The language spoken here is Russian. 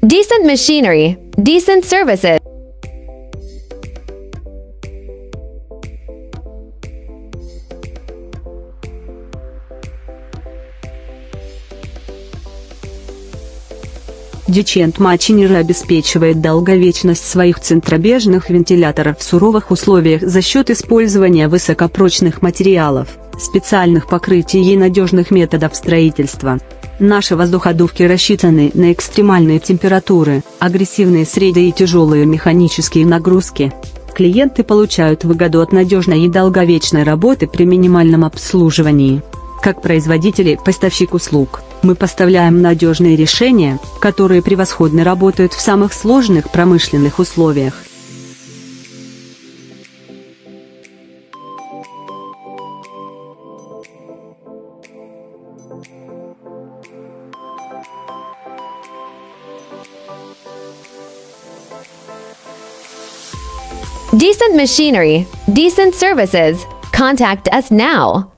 Decent machinery, decent services. DECENT MACHINERY обеспечивает долговечность своих центробежных вентиляторов в суровых условиях за счет использования высокопрочных материалов, специальных покрытий и надежных методов строительства. Наши воздуходувки рассчитаны на экстремальные температуры, агрессивные среды и тяжелые механические нагрузки. Клиенты получают выгоду от надежной и долговечной работы при минимальном обслуживании. Как производитель и поставщик услуг, мы поставляем надежные решения, которые превосходно работают в самых сложных промышленных условиях. Decent machinery, decent services. Contact us now.